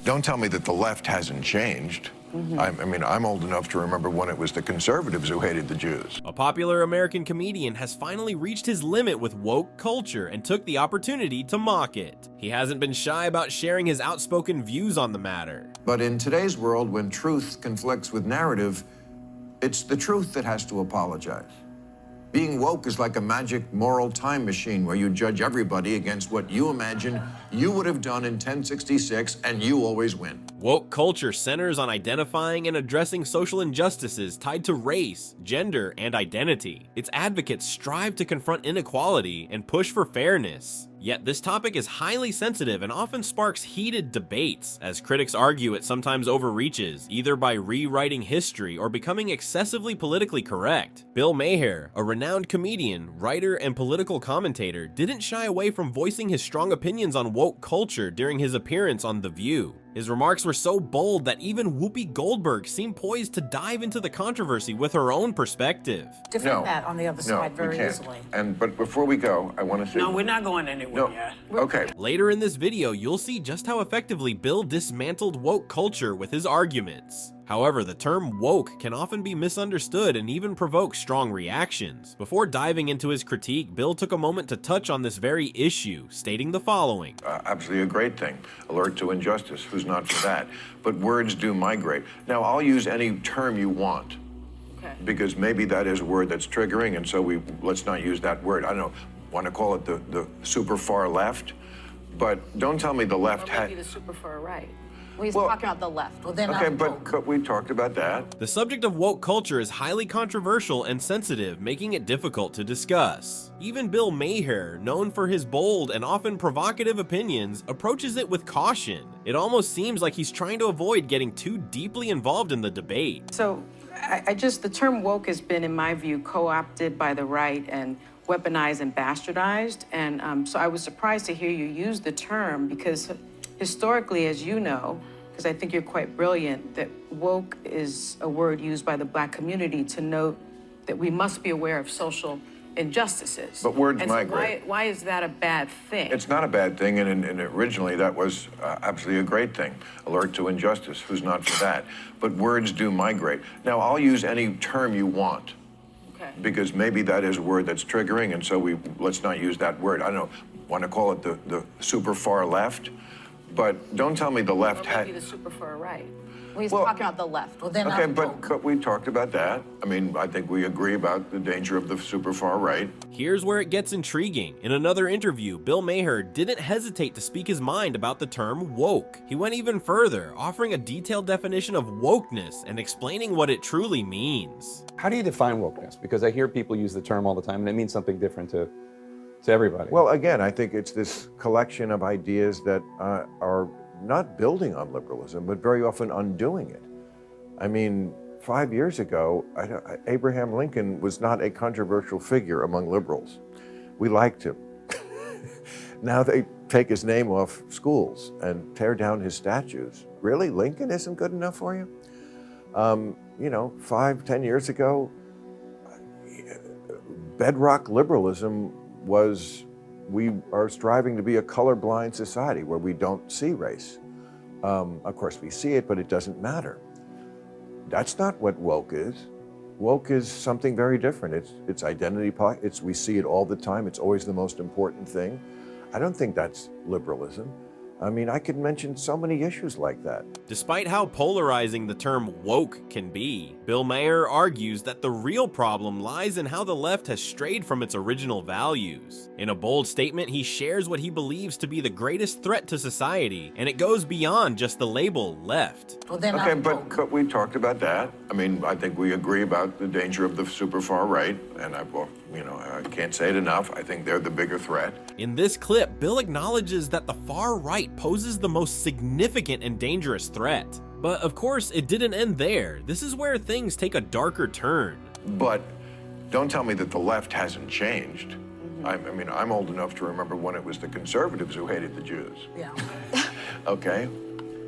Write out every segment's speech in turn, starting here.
don't tell me that the left hasn't changed. I mean, I'm old enough to remember when it was the conservatives who hated the Jews. A popular American comedian has finally reached his limit with woke culture and took the opportunity to mock it. He hasn't been shy about sharing his outspoken views on the matter. But in today's world, when truth conflicts with narrative, it's the truth that has to apologize. Being woke is like a magic moral time machine where you judge everybody against what you imagine you would have done in 1066, and you always win. Woke culture centers on identifying and addressing social injustices tied to race, gender, and identity. Its advocates strive to confront inequality and push for fairness. Yet this topic is highly sensitive and often sparks heated debates, as critics argue it sometimes overreaches, either by rewriting history or becoming excessively politically correct. Bill Maher, a renowned comedian, writer, and political commentator, didn't shy away from voicing his strong opinions on woke culture during his appearance on The View. His remarks were so bold that even Whoopi Goldberg seemed poised to dive into the controversy with her own perspective. Defend that on the other side very easily. But before we go, I want to say... No, we're not going anywhere yet. Okay. Later in this video, you'll see just how effectively Bill dismantled woke culture with his arguments. However, the term woke can often be misunderstood and even provoke strong reactions. Before diving into his critique, Bill took a moment to touch on this very issue, stating the following. Absolutely a great thing. Alert to injustice. Who's not for that? But words do migrate. Now, I'll use any term you want. Okay. Because maybe that is a word that's triggering, and so let's not use that word. I don't know, want to call it the super far left, but don't tell me the left Or maybe the super far right. Well, he's talking about the left. Well, then okay, but we talked about that. The subject of woke culture is highly controversial and sensitive, making it difficult to discuss. Even Bill Maher, known for his bold and often provocative opinions, approaches it with caution. It almost seems like he's trying to avoid getting too deeply involved in the debate. So, the term woke has been, in my view, co-opted by the right and weaponized and bastardized. And so I was surprised to hear you use the term because historically, as you know, because I think you're quite brilliant, that woke is a word used by the Black community to note that we must be aware of social injustices. But words and migrate. So why is that a bad thing? It's not a bad thing, and originally that was absolutely a great thing. Alert to injustice. Who's not for that? But words do migrate. Now, I'll use any term you want. Okay. Because maybe that is a word that's triggering, and so let's not use that word. I don't know, want to call it the super far left? But don't tell me the left Or maybe the super far right. Well, he's talking about the left. Well, then okay, but we talked about that. I mean, I think we agree about the danger of the super far right. Here's where it gets intriguing. In another interview, Bill Maher didn't hesitate to speak his mind about the term woke. He went even further, offering a detailed definition of wokeness and explaining what it truly means. How do you define wokeness? Because I hear people use the term all the time, and it means something different to everybody. Well, again, I think it's this collection of ideas that are not building on liberalism, but very often undoing it. I mean, 5 years ago, Abraham Lincoln was not a controversial figure among liberals. We liked him. Now they take his name off schools and tear down his statues. Really? Lincoln isn't good enough for you? You know, 5-10 years ago, bedrock liberalism was we are striving to be a colorblind society where we don't see race. Of course, we see it, but it doesn't matter. That's not what woke is. Woke is something very different. It's identity, we see it all the time. It's always the most important thing. I don't think that's liberalism. I mean, I could mention so many issues like that. Despite how polarizing the term woke can be, Bill Maher argues that the real problem lies in how the left has strayed from its original values. In a bold statement, he shares what he believes to be the greatest threat to society, and it goes beyond just the label left. Well, then okay, but we talked about that. I mean, I think we agree about the danger of the super far right, and I can't say it enough. I think they're the bigger threat. In this clip, Bill acknowledges that the far right poses the most significant and dangerous threat. But of course, it didn't end there. This is where things take a darker turn. But don't tell me that the left hasn't changed. I mean, I'm old enough to remember when it was the conservatives who hated the Jews. Yeah. Okay?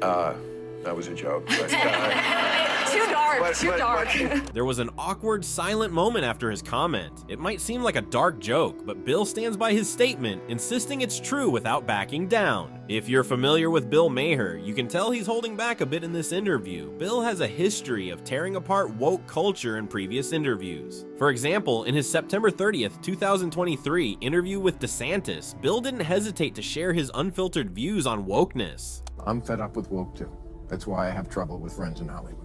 That was a joke. But, too dark. dark, too dark. There was an awkward, silent moment after his comment. It might seem like a dark joke, but Bill stands by his statement, insisting it's true without backing down. If you're familiar with Bill Maher, you can tell he's holding back a bit in this interview. Bill has a history of tearing apart woke culture in previous interviews. For example, in his September 30th, 2023 interview with DeSantis, Bill didn't hesitate to share his unfiltered views on wokeness. I'm fed up with woke too. That's why I have trouble with friends in Hollywood.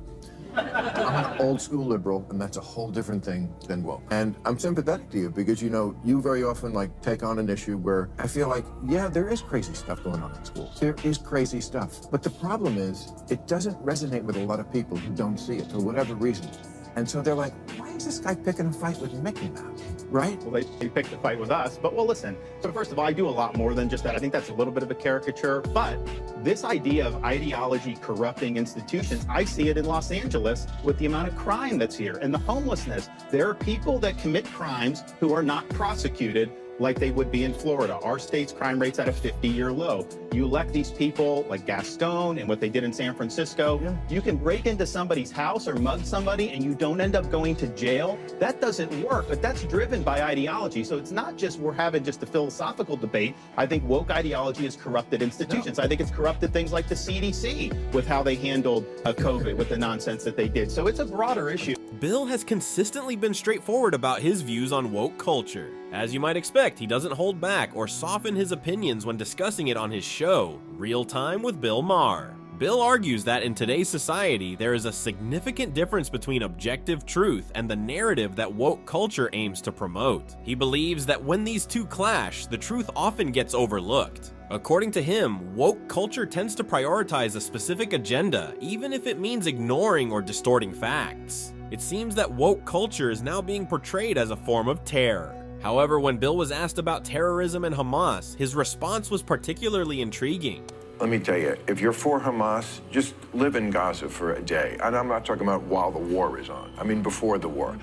I'm an old school liberal, and that's a whole different thing than woke. And I'm sympathetic to you because, you know, you very often take on an issue where I feel like, yeah, there is crazy stuff going on in schools. There is crazy stuff. But the problem is, it doesn't resonate with a lot of people who don't see it for whatever reason. And so they're like, why is this guy picking a fight with Mickey Mouse, right? Well, they picked a fight with us, but well, listen. So first of all, I do a lot more than just that. I think that's a little bit of a caricature, but this idea of ideology corrupting institutions, I see it in Los Angeles with the amount of crime that's here and the homelessness. There are people that commit crimes who are not prosecuted like they would be in Florida. Our state's crime rate's at a 50-year low. You elect these people like Gaston and what they did in San Francisco. Yeah. You can break into somebody's house or mug somebody and you don't end up going to jail. That doesn't work, but that's driven by ideology. So it's not just we're having just a philosophical debate. I think woke ideology has corrupted institutions. No. I think it's corrupted things like the CDC with how they handled COVID with the nonsense that they did. So it's a broader issue. Bill has consistently been straightforward about his views on woke culture. As you might expect, he doesn't hold back or soften his opinions when discussing it on his show, Real Time with Bill Maher. Bill argues that in today's society, there is a significant difference between objective truth and the narrative that woke culture aims to promote. He believes that when these two clash, the truth often gets overlooked. According to him, woke culture tends to prioritize a specific agenda, even if it means ignoring or distorting facts. It seems that woke culture is now being portrayed as a form of terror. However, when Bill was asked about terrorism and Hamas, his response was particularly intriguing. Let me tell you, if you're for Hamas, just live in Gaza for a day. And I'm not talking about while the war is on. I mean before the war.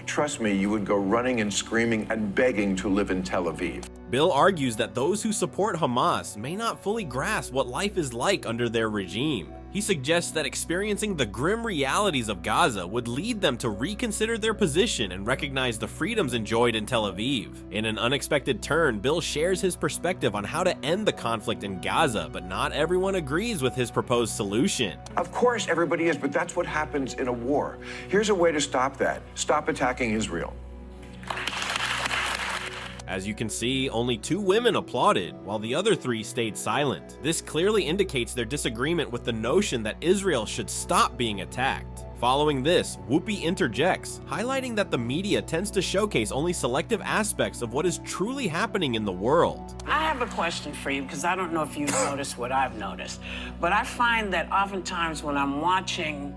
Trust me, you would go running and screaming and begging to live in Tel Aviv. Bill argues that those who support Hamas may not fully grasp what life is like under their regime. He suggests that experiencing the grim realities of Gaza would lead them to reconsider their position and recognize the freedoms enjoyed in Tel Aviv. In an unexpected turn, Bill shares his perspective on how to end the conflict in Gaza, but not everyone agrees with his proposed solution. Of course everybody is, but that's what happens in a war. Here's a way to stop that. Stop attacking Israel. As you can see, only 2 women applauded, while the other 3 stayed silent. This clearly indicates their disagreement with the notion that Israel should stop being attacked. Following this, Whoopi interjects, highlighting that the media tends to showcase only selective aspects of what is truly happening in the world. I have a question for you, because I don't know if you've noticed what I've noticed, but I find that oftentimes when I'm watching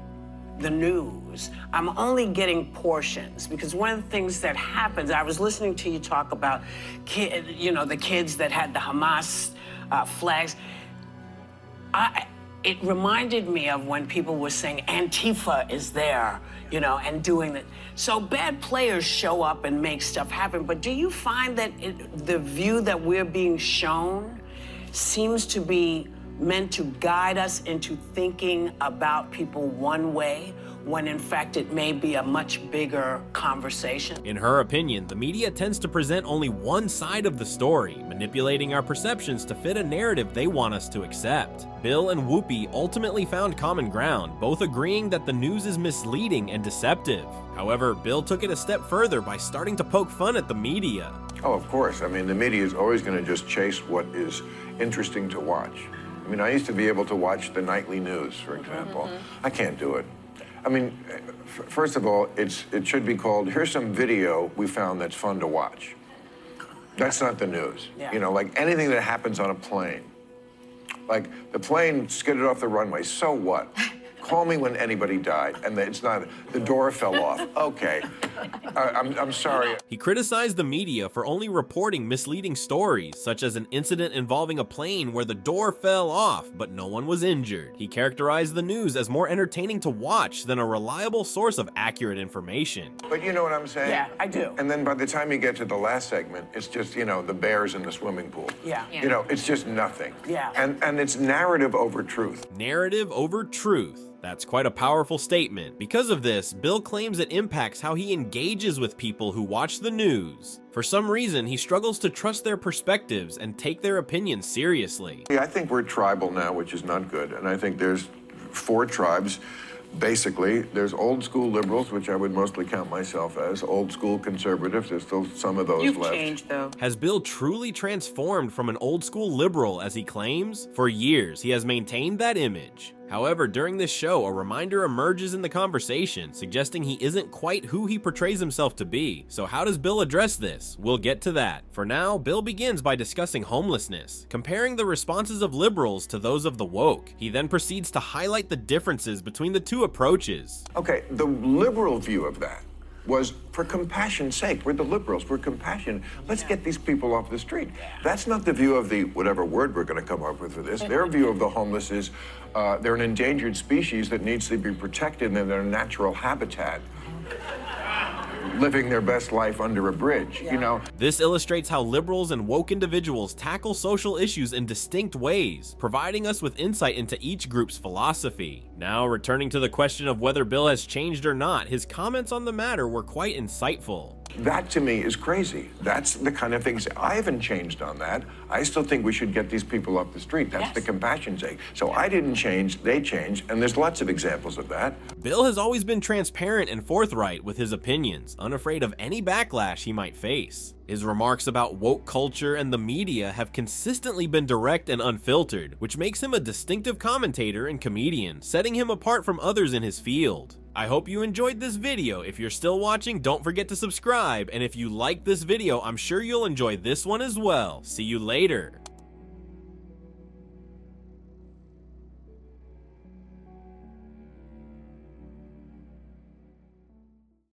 the news, I'm only getting portions, because one of the things that happens, I was listening to you talk about the kids that had the Hamas flags. It reminded me of when people were saying Antifa is there, and doing that. So bad players show up and make stuff happen, but do you find that the view that we're being shown seems to be meant to guide us into thinking about people one way, when in fact it may be a much bigger conversation? In her opinion, the media tends to present only one side of the story, manipulating our perceptions to fit a narrative they want us to accept. Bill and Whoopi ultimately found common ground, both agreeing that the news is misleading and deceptive. However, Bill took it a step further by starting to poke fun at the media. Oh, of course. I mean, the media is always going to just chase what is interesting to watch. I mean, I used to be able to watch the nightly news, for example. I can't do it. I mean, first of all, it should be called, here's some video we found that's fun to watch. That's not the news. Yeah. Like anything that happens on a plane. Like the plane skidded off the runway, so what? Call me when anybody died, and it's not, the door fell off. Okay. I'm sorry. He criticized the media for only reporting misleading stories, such as an incident involving a plane where the door fell off, but no one was injured. He characterized the news as more entertaining to watch than a reliable source of accurate information. But you know what I'm saying? Yeah, I do. And then by the time you get to the last segment, it's just, you know, the bears in the swimming pool. Yeah. You know, it's just nothing. Yeah. And it's narrative over truth. Narrative over truth. That's quite a powerful statement. Because of this, Bill claims it impacts how he engages with people who watch the news. For some reason, he struggles to trust their perspectives and take their opinions seriously. Yeah, I think we're tribal now, which is not good. And I think there's 4 tribes. Basically, there's old school liberals, which I would mostly count myself as, old school conservatives. There's still some of those You've left. changed, though. Has Bill truly transformed from an old school liberal as he claims? For years, he has maintained that image. However, during this show, a reminder emerges in the conversation, suggesting he isn't quite who he portrays himself to be. So how does Bill address this? We'll get to that. For now, Bill begins by discussing homelessness, comparing the responses of liberals to those of the woke. He then proceeds to highlight the differences between the two approaches. Okay, the liberal view of that was for compassion's sake. We're the liberals, we're compassion. Let's get these people off the street. That's not the view of the, whatever word we're gonna come up with for this. Their view of the homeless is they're an endangered species that needs to be protected in their natural habitat, living their best life under a bridge, you know? This illustrates how liberals and woke individuals tackle social issues in distinct ways, providing us with insight into each group's philosophy. Now, returning to the question of whether Bill has changed or not, his comments on the matter were quite insightful. That to me is crazy. That's the kind of things, I haven't changed on that. I still think we should get these people off the street. That's the compassion sake. So I didn't change, they changed, and there's lots of examples of that. Bill has always been transparent and forthright with his opinions, unafraid of any backlash he might face. His remarks about woke culture and the media have consistently been direct and unfiltered, which makes him a distinctive commentator and comedian, setting him apart from others in his field. I hope you enjoyed this video. If you're still watching, don't forget to subscribe, and if you liked this video, I'm sure you'll enjoy this one as well. See you later.